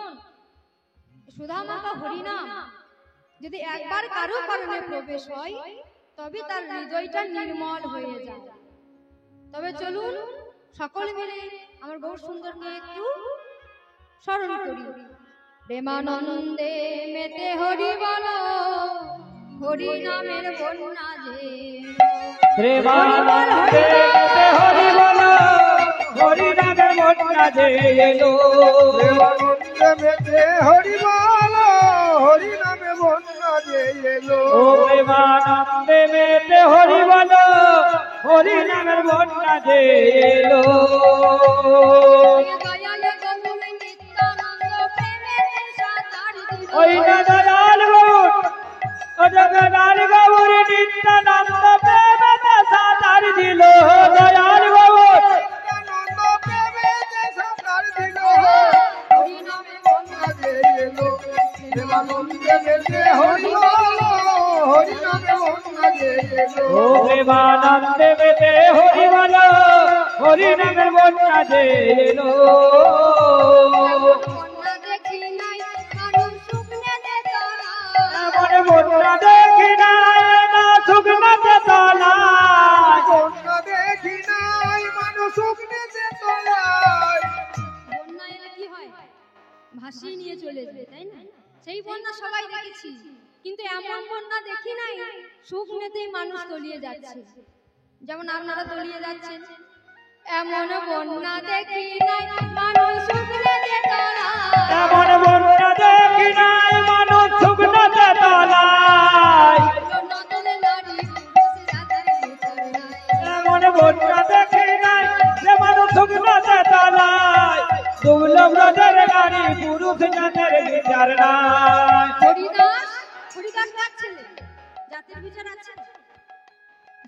সুধামা বা হরিনাম যদি একবার কারো কারণে প্রবেশ হয় তবে তার হৃদয়টা নির্মল হয়ে যায়। তবে চলুন সকলে মিলে আমার গৌর সুন্দরকে একটু স্মরণ করি। প্রেমানন্দে মেতে হরি বলো, হরি নামের বন্যা যে প্রেমানন্দে মেতে হরি বলো, হরি নামের বন্যা যে এলো। প্রেমানন্দে মেতে হরি বলো, হরি নামে বন্যা যে এলো। ও প্রেমানন্দে মেতে হরি বলো, হরি নামের বন্যা যে এলো। ওই না দয়াল গৌর, ও জগদাল গৌর নিত্যানন্দ প্রেমেতে সাতার দিল। দয়াল গৌর নিত্যানন্দ প্রেমেতে সাতার দিল, হরি নামে বন্যা যে এলো। প্রেমানন্দে মেতে হরি বলো, হরি নামে বন্যা যে এলো। ও প্রেমানন্দে মেতে হরি বলো, হরি নামের বন্যা যে এলো। মনে বন্যা দেখি নাই না শুকনাতে তলায়, বন্যা দেখি নাই মানুষ শুকনেতে তলায়। বন্যা এলে কি হয়? ভাসিয়ে নিয়ে চলে যায়, তাই না? সেই বন্যা সবাই দেখেছি, কিন্তু এমন বন্যা দেখি নাই শুকনেতেই মানুষ তলিয়ে যাচ্ছে, যেমন আপনারা তলিয়ে যাচ্ছেন। এমন বন্যা দেখি নাই মানুষ শুকনেতে তলায়, এমন বন্যা দেখি নাই মানুষ শুকনাতে তলায়। নদনে নারী পুরুষ রাতের ভিতর নাই। এমন বন্যা দেখি নাই যে মানুষ শুকনাতে তলায়। দুর্লভ রথের গাড়ি পুরুষ জাতের বিচার নাই। হরিদাস, হরিদাস ডাকছিলেন, জাতির বিচার আছে?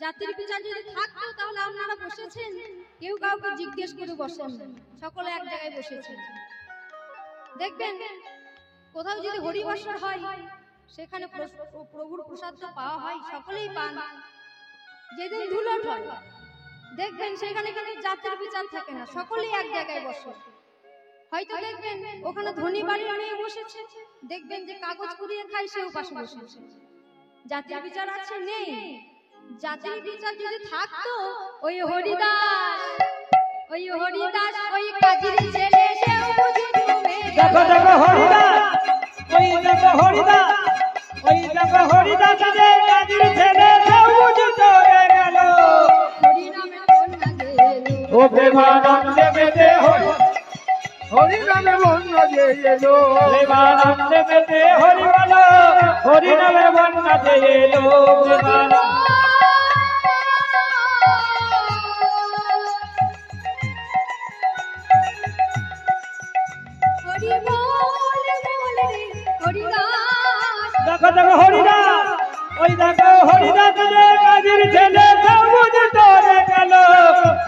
জাতির বিচার যদি থাকতো তাহলে আপনারা বসেছেন, কেউ কাউকে জিজ্ঞেস করে বসেন না, সকলে এক জায়গায় বসেছেন। দেখবেন কোথাও যদি হরিবাসর হয় সেখানে প্রভুর প্রসাদ তো পাওয়া হয়, সকলেই পান। যেদিন ধুলট হয় দেখবেন সেখানে কিন্তু জাতির বিচার থাকে না, সকলেই এক জায়গায় বসে। হয়তো দেখবেন ওখানে ধনী বাড়ির মেয়ে বসেছে, দেখবেন যে কাগজ কুড়িয়ে খায় সেও পাশে বসেছে। জাতির বিচার আছে? নেই। জাতির বিচার যদি থাকতো ওই হরিদাস, ওই কাজীর ছেলে সেও বুঝিত। দেখো দেখো হরিদাস, ওই দেখো হরিদাস, ওই দেখো হরিদাস যে কাজীর ছেলে সেও বুঝিত হয়ে গেল। হরি নামে বন্যা গেল, ও প্রেমানন্দে মেতে হরি, হরি নামে বন্যা যে এলো। প্রেমানন্দে মেতে হরি বলো, হরি নামের বন্যা যে এলো। হরি বল বল রে হরিদাস, দেখো দেখো হরিদাস, ওই দেখো হরিদাস যে কাজীর ছেলে সেও বুঝিত হয়ে গেল।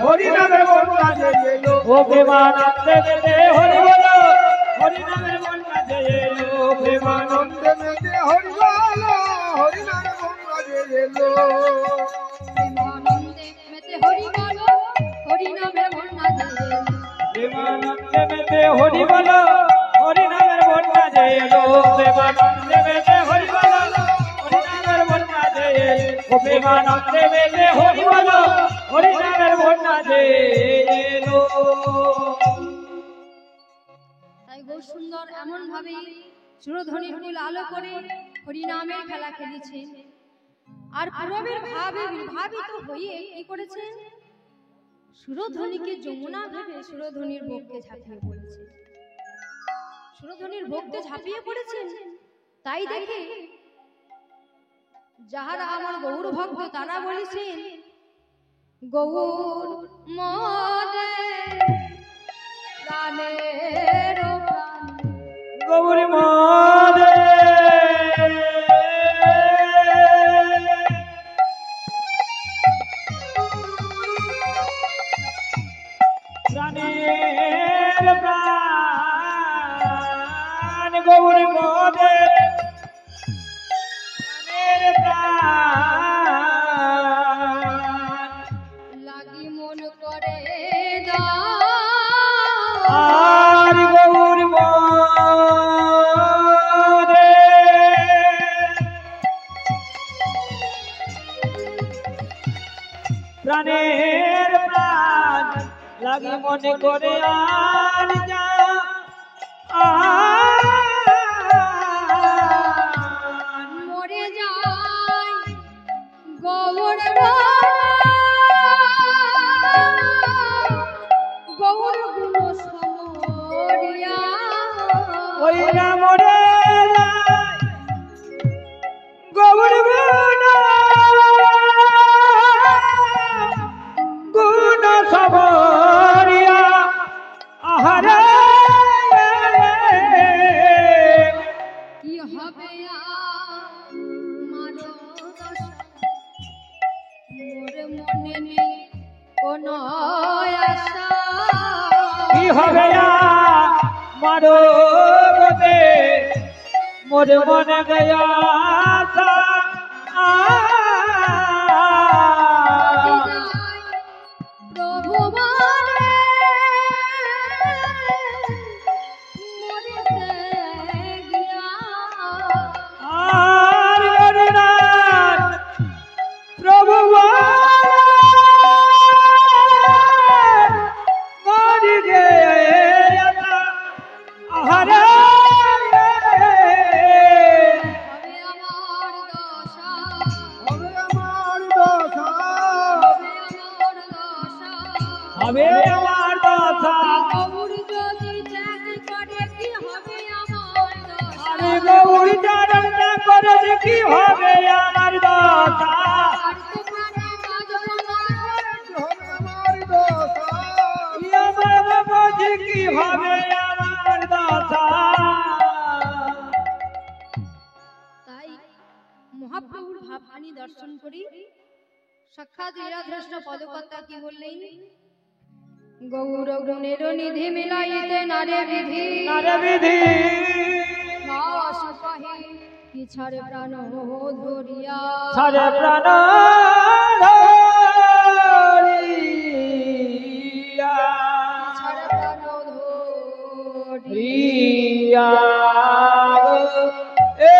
হরি নামে বন্যা যে এলো। ও প্রেমানন্দে মেতে হরি বলো, হরি নামের বন্যা যে এলো। প্রেমানন্দে মেতে হরি বলো, হরি নামে বন্যা যে এলো। প্রেমানন্দে মেতে হরি বল, হরি নামের বন্যা গেল। প্রেমানন্দে মেতে হরি বলো, হরি নামের বন্যা যে এলো। প্রেমানন্দে মেতে হরি বলো, হরি নামের বন্যা যে এলো। ও প্রেমানন্দে মেতে হরি বলো, হরি নামের বন্যা যে এলো। তাই গৌর সুন্দর এমন ভাবে সুরধ্বনির কুল আলো করে হরিনামের খেলা খেলেছেন। আর পূরবের ভাবিত হয়ে কি করেছেন, সুরধ্বনিকে যমুনা ভেবে সুরধ্বনির ভোগকে ঝাঁপিয়ে পড়েছে। সুরধ্বনির ভোগকে ঝাঁপিয়ে পড়েছেন। তাই দেখে যাহারা আমার গৌর ভক্ত তারা বলেছেন, গৌর মদে প্রাণের প্রাণ, গৌরী মদে প্রাণের প্রাণ, গৌরী মদে প্রাণের প্রাণ, লাগি মন করে দাও আর গৌরী মদে প্রাণের প্রাণ, লাগি মনে করে আর যা মরে যায় গৌর গৌর গুণ সমরিয়া, ওই না মরে যায় গৌর গুণ গুণ সবরিয়া, আহারে কি হবে আমার দশা, মোর মনে নেই কোনো আশা, কি হবে মারো গোতে মোর মনে গয়া প্রভু বলে মরিতে গিয়া, আর গরুনাথ প্রভু মরি গে আহারে হবে আমার দশা, হবে আমার দশা, গৌর যদি ত্যাগ করে কি হবে আমার দশা, আরে গৌরী চরণ ত্যাগ করে যে কি হবে আমার দশা, আর তো প্রাণে বাজব না, আমার বাবা যে কি হবে আমার দশা। তাই মহাপ্রভুর ভাবখানি দর্শন করি। সাক্ষাৎ লীলাধৃষ্ট পদকর্তা কি বললেন, গৌর গুণের নিধি মিলাইতে নারে বিধি, নারে বিধি মাস কহে কি ছাড়ে প্রাণ ধরিয়া, সারে প্রাণ ধরিয়া, ছাড়ে প্রাণ ধরিয়া, রিয়া এ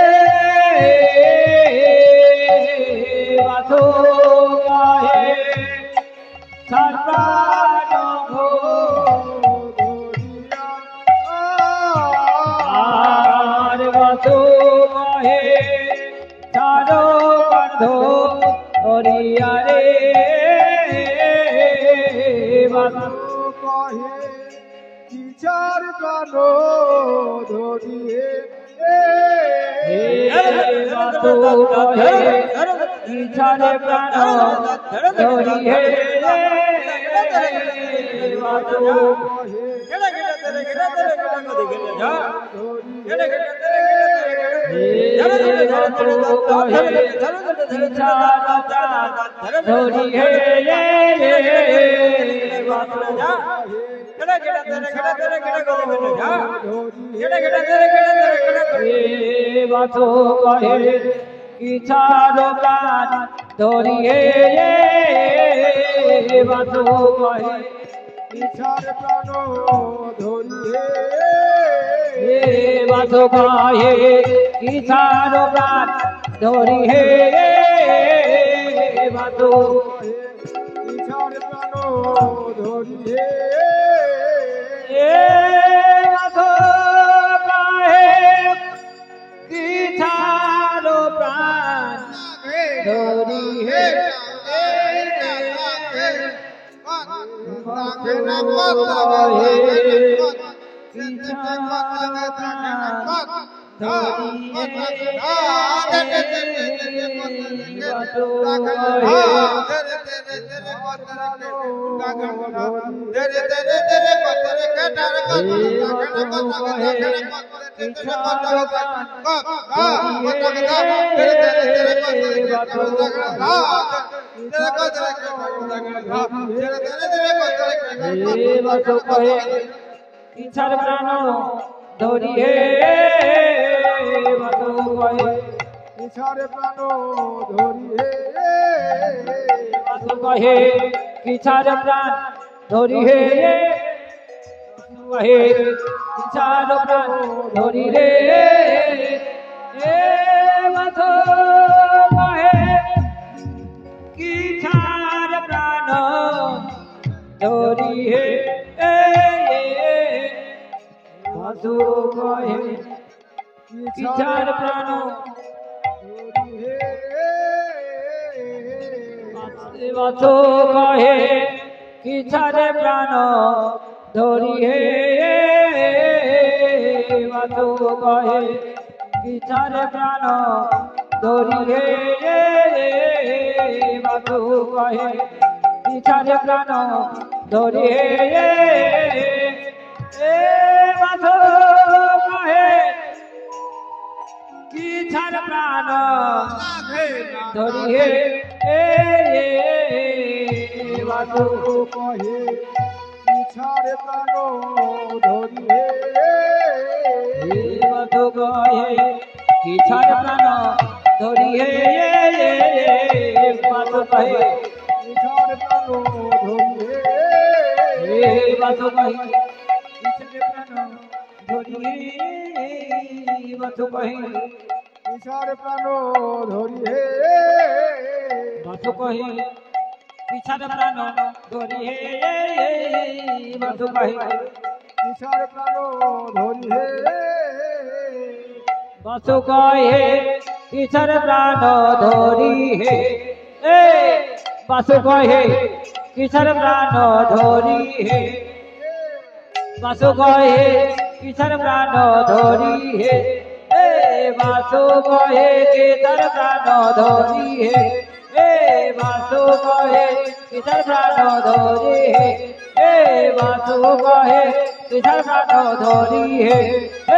বাতো গাহে সর্বান আর বাতো গাহে চারো বান্ধ হরিয়া রে বাতো কহে বিচার প্রাণ ধরিয়ে বাতো গাহে ইচ্ছারে প্রাণ ধরি হে বাতো ধরি হে বাতো কহে ইচ্ছার প্রাণ ধরি হে বাতো কহে বিচার প্রাণ ধরিয়ে বাতো কহে ইচ্ছার প্রাণ ধরি হে বাতো বিচার এ মাধো কাহে কিছারো প্রাণ ধরি হে ইচ্ছার প্রাণ ধরি হে ইচ্ছার প্রাণ ধরি হে কহে কিছার প্রাণ ধরি হে কহে কিছার প্রাণ ধরি রে এ মাধো কহে কিছার প্রাণ ধরি হে মাধো কহে কিছার প্রাণ মাধো কহে কিছার প্রাণ ধরি হে মাধো কহে কিছার প্রাণ ধরি হে মাধো কহে কিছার প্রাণ ধরি হে মাধো কহে কিছার প্রাণ ধরি হে মাধো কহে ইচ্ছার প্রাণ ধরি হে মাধো কহে কিছার প্রাণ ধরি হে মাধো কহে ইচ্ছার প্রাণ ধরি হে মাধো কহে কিছার প্রাণ ধরি হে মাধো কহে ইচ্ছার প্রাণ ধরি হে মাধো কহে কিছার প্রাণ ধরি হে মাধো কহে ইচ্ছার প্রাণ ধরি হে বাসু কহে কিছার প্রাণ ধরি হে এ বাসু কহে কিছার প্রাণ ধরি হে বাসু কহে কিছার প্রাণ ধরি হে এ বাসু কহে কিছার প্রাণ ধরি হে এ বাসু কহে কিছার প্রাণ ধরি হে এ বাসু কহে কিছার প্রাণ ধরি হে এ বাসু কহে কিছার প্রাণ ধরি হে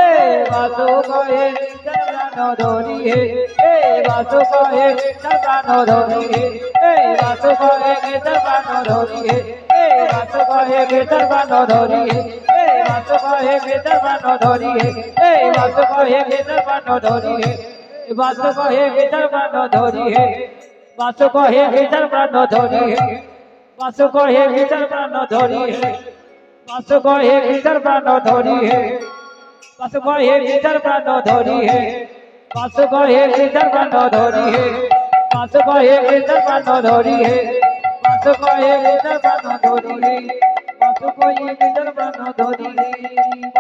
এ বাসু কহে কিছার প্রাণ ধরি হে এ বাসু কহে কিছার প্রাণ ধরি হে এ বাসু কহে কিছার প্রাণ ধরি হে এ বাসু কহে কিছার প্রাণ ধরি হে এ বাসু কহে কিছার প্রাণ ধরি হে বাসু কহে কিছার প্রাণ ধরি হে বাসু কহে কিছার প্রাণ ধরি হে বাসু কহে কিছার প্রাণ ধরি হে বাসু কহে কিছার প্রাণ ধরি হে বাসু কহে কিছার প্রাণ ধরি হে বাসু কহে কিছার প্রাণ ধরি হে বাসু কহে কিছার প্রাণ ধরি হে বাসু কহে কিছার প্রাণ ধরি হে বাসু কহে কিছার প্রাণ ধরি হে